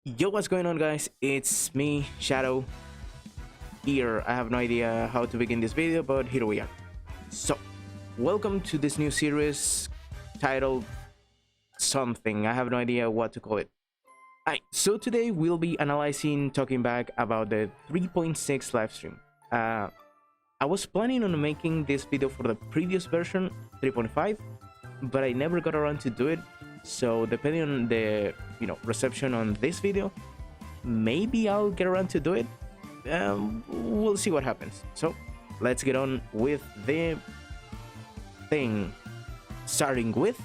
Yo, what's going on, guys? It's me, Shadow, here. I have no idea how to begin this video, but here we are. So, welcome to this new series titled something. I have no idea what to call it. Alright, so today we'll be analyzing, talking back about the 3.6 live stream. I was planning on making this video for the previous version, 3.5, but I never got around to do it. So depending on the reception on this video, maybe I'll get around to do it. We'll see what happens. So let's get on with the thing, starting with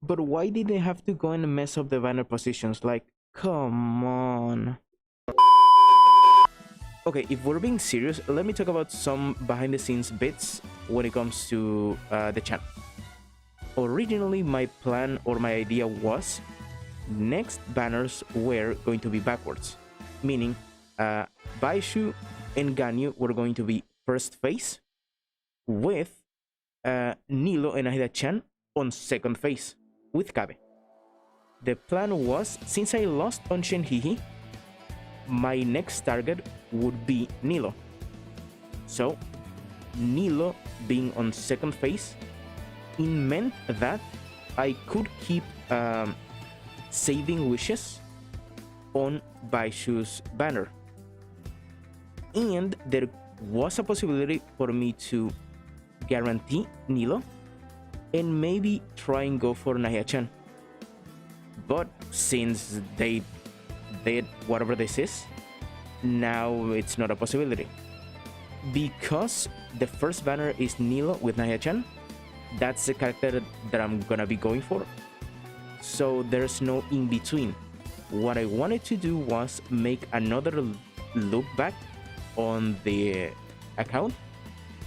but why did they have to go and mess up the banner positions? Like, come on. Okay, if we're being serious, let me talk about some behind the scenes bits when it comes to the channel. Originally, my plan or my idea was next banners were going to be backwards, meaning Baishu and Ganyu were going to be first face with Nilo and Ahida-chan on second face with Kabe. The plan was, since I lost on Shenhihi, my next target would be Nilo. So Nilo being on second face, it meant that I could keep saving wishes on Baishu's banner, and there was a possibility for me to guarantee Nilo and maybe try and go for Naya-chan. But since they did whatever this is, now it's not a possibility. Because the first banner is Nilo with Naya-chan, that's the character that I'm gonna be going for. So there's no in-between. What I wanted to do was make another look back on the account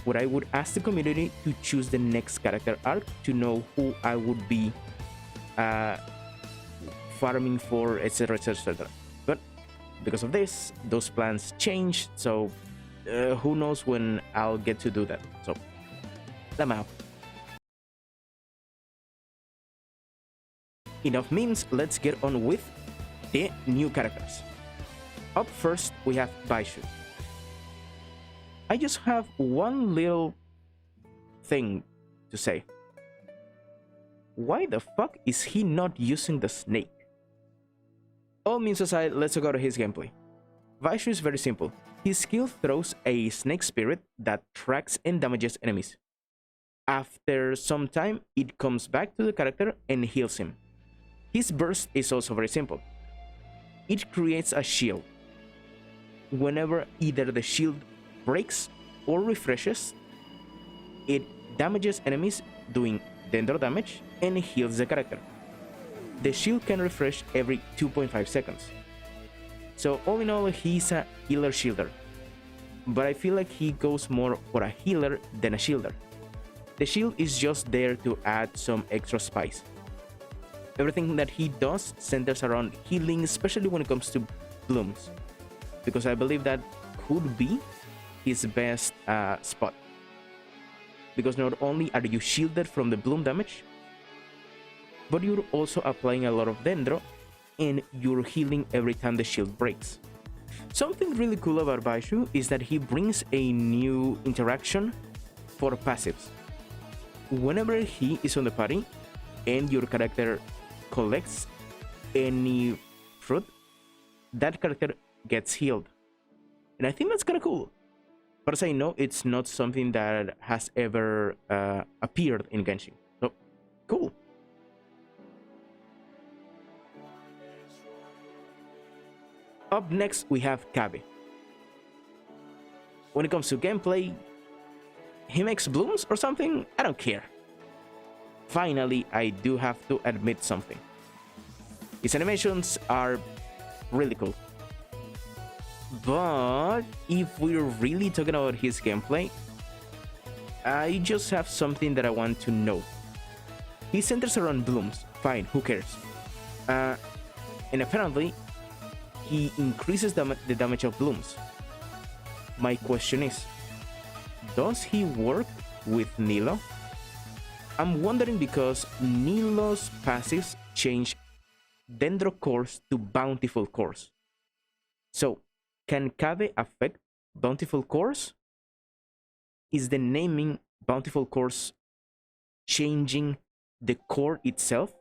where I would ask the community to choose the next character arc to know who I would be farming for, etc, etc. But because of this, those plans changed, so who knows when I'll get to do that. So let me know. Enough memes, let's get on with the new characters. Up first, we have Baishu. I just have one little thing to say. Why the fuck is he not using the snake? All memes aside, let's go to his gameplay. Baishu is very simple. His skill throws a snake spirit that tracks and damages enemies. After some time, it comes back to the character and heals him. His burst is also very simple. It creates a shield. Whenever either the shield breaks or refreshes, it damages enemies doing dendro damage and heals the character. The shield can refresh every 2.5 seconds. So all in all, he's a healer shielder, but I feel like he goes more for a healer than a shielder. The shield is just there to add some extra spice. Everything that he does centers around healing, especially when it comes to blooms, because I believe that could be his best spot. Because not only are you shielded from the bloom damage, but you're also applying a lot of dendro and you're healing every time the shield breaks. Something really cool about Baishu is that he brings a new interaction for passives. Whenever he is on the party and your character collects any fruit, that character gets healed. And I think that's kind of cool. But as I know, it's not something that has ever appeared in Genshin. So, cool. Up next, we have Kabe. When it comes to gameplay, he makes blooms or something? I don't care. Finally, I do have to admit something. His animations are really cool. But if we're really talking about his gameplay, I just have something that I want to know. He centers around blooms. Fine, who cares? And apparently, he increases the damage of blooms. My question is, does he work with Nilo? I'm wondering because Nilo's passives change Dendro cores to Bountiful cores. So, can Cabe affect Bountiful cores? Is the naming Bountiful cores changing the core itself?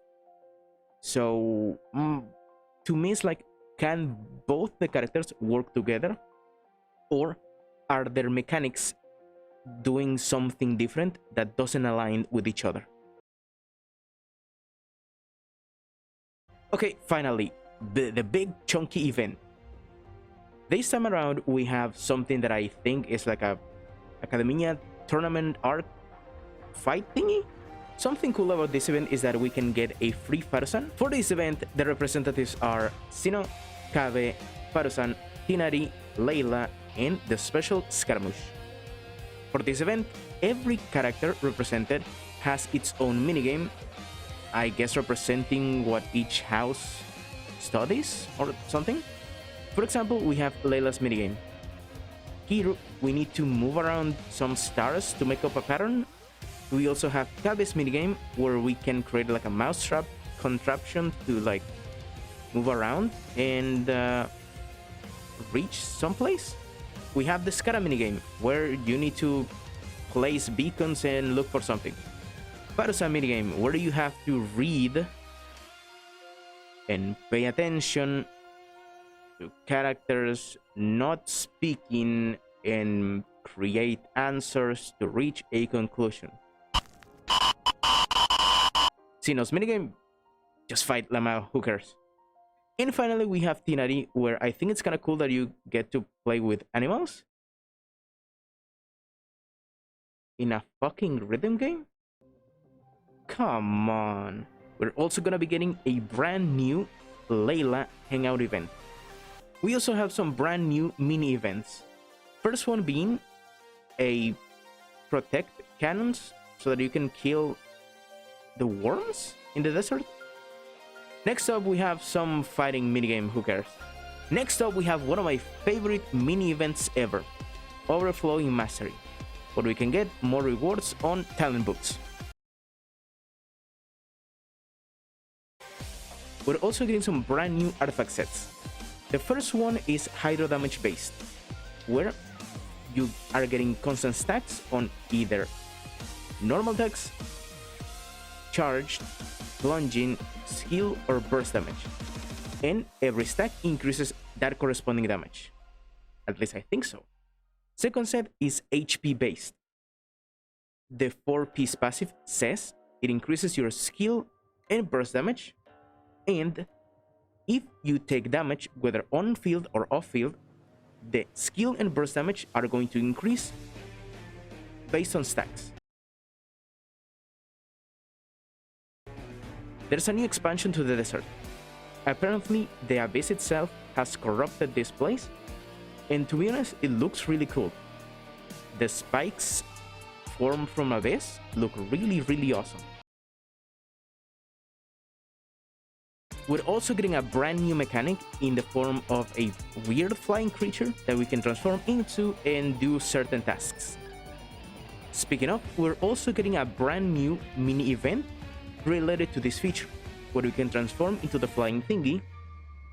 So, to me, it's like, can both the characters work together? Or are their mechanics doing something different that doesn't align with each other? Okay, finally, the big chunky event. This time around, we have something that I think is like a Academia tournament arc fight thingy. Something cool about this event is that we can get a free Farusan. For this event, the representatives are Sino, Kabe, Farusan, Tinari, Layla, and the special Scaramouche. For this event, every character represented has its own minigame, I guess representing what each house studies or something. For example, we have Layla's minigame. Here, we need to move around some stars to make up a pattern. We also have Kabe's minigame, where we can create like a mousetrap contraption to like move around and reach someplace. We have the Skara minigame, where you need to place beacons and look for something. Farusan minigame, where you have to read and pay attention to characters not speaking and create answers to reach a conclusion. Sino's minigame, just fight Lamau, who cares? And finally, we have Tinari, where I think it's kind of cool that you get to play with animals in a fucking rhythm game. Come on. We're also gonna be getting a brand new Layla Hangout event. We also have some brand new mini events. First one being a protect cannons so that you can kill the worms in the desert. Next up, we have some fighting minigame, who cares? Next up, we have one of my favorite mini events ever, Overflowing Mastery, where we can get more rewards on talent books. We're also getting some brand new artifact sets. The first one is Hydro Damage based, where you are getting constant stacks on either normal attacks, charged, plunging, skill, or burst damage. And every stack increases that corresponding damage. At least I think so. Second set is HP based. The 4-piece passive says it increases your skill and burst damage, and if you take damage, whether on field or off field, the skill and burst damage are going to increase based on stacks. There's a new expansion to the desert. Apparently, the abyss itself has corrupted this place, and to be honest, it looks really cool. The spikes formed from abyss look really awesome. We're also getting a brand new mechanic in the form of a weird flying creature that we can transform into and do certain tasks. Speaking of, we're also getting a brand new mini event related to this feature, where we can transform into the flying thingy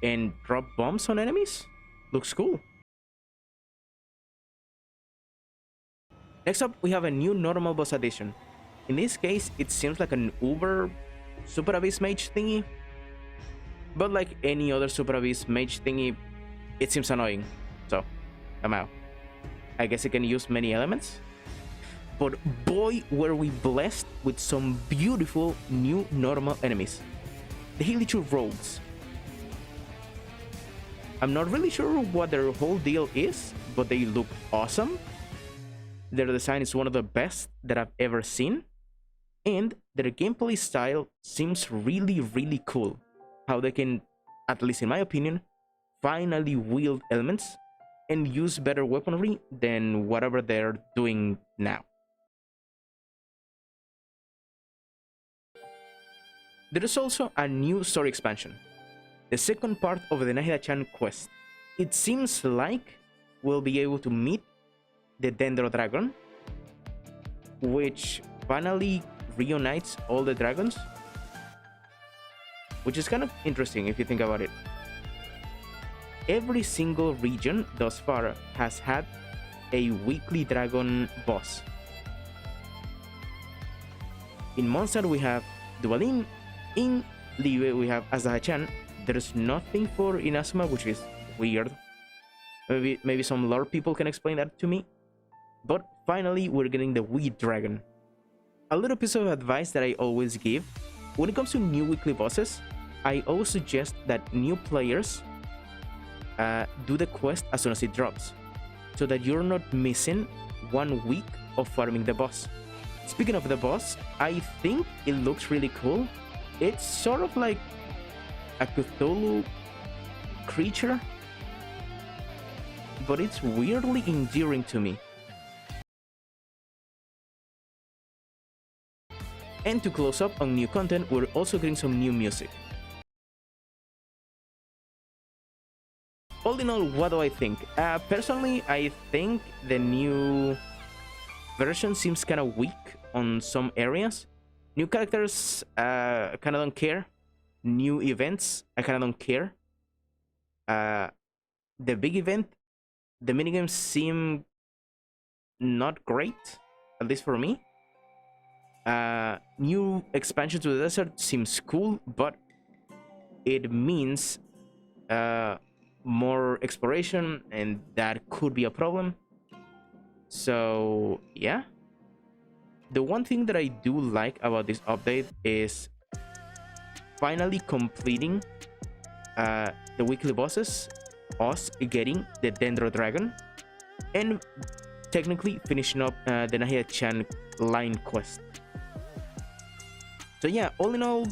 and drop bombs on enemies. Looks cool. Next up, we have a new normal boss addition. In this case, it seems like an Uber Super Abyss Mage thingy. But like any other Super Abyss Mage thingy, it seems annoying. So, I'm out. I guess it can use many elements. But boy, were we blessed with some beautiful new normal enemies. The Hilichurl Rogues. I'm not really sure what their whole deal is, but they look awesome. Their design is one of the best that I've ever seen. And their gameplay style seems really cool. How they can, at least in my opinion, finally wield elements and use better weaponry than whatever they're doing now. There is also a new story expansion, the second part of the Nahida-chan quest. It seems like we'll be able to meet the Dendro Dragon, which finally reunites all the dragons, which is kind of interesting if you think about it. Every single region thus far has had a weekly dragon boss. In Mondstadt we have Duvalin, in Liyue we have Asahi-chan. There's nothing for Inazuma, which is weird. Maybe some lore people can explain that to me. But finally we're getting the Weed Dragon. A little piece of advice that I always give: when it comes to new weekly bosses, I always suggest that new players do the quest as soon as it drops, so that you're not missing 1 week of farming the boss. Speaking of the boss, I think it looks really cool. It's sort of like a Cthulhu creature, but it's weirdly endearing to me. And to close up on new content, we're also getting some new music. All in all, what do I think? Personally, I think the new version seems kind of weak on some areas. New characters, kind of don't care. New events, I kind of don't care. The big event, the minigames seem not great, at least for me. New expansion to the desert seems cool, but it means more exploration, and that could be a problem. So yeah, the one thing that I do like about this update is finally completing the weekly bosses, us getting the Dendro Dragon, and technically finishing up the Nahida-chan line quest. So yeah, all in all,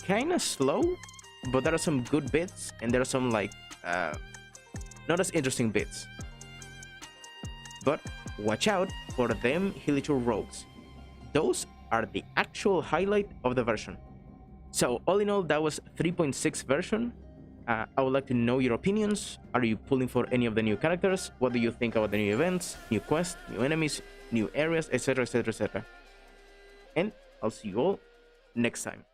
kind of slow, but there are some good bits, and there are some like not as interesting bits. But watch out for them Hilichurl rogues. Those are the actual highlight of the version. So all in all, that was 3.6 version. I would like to know your opinions. Are you pulling for any of the new characters? What do you think about the new events, new quests, new enemies, new areas, etc, etc, etc. And I'll see you all next time.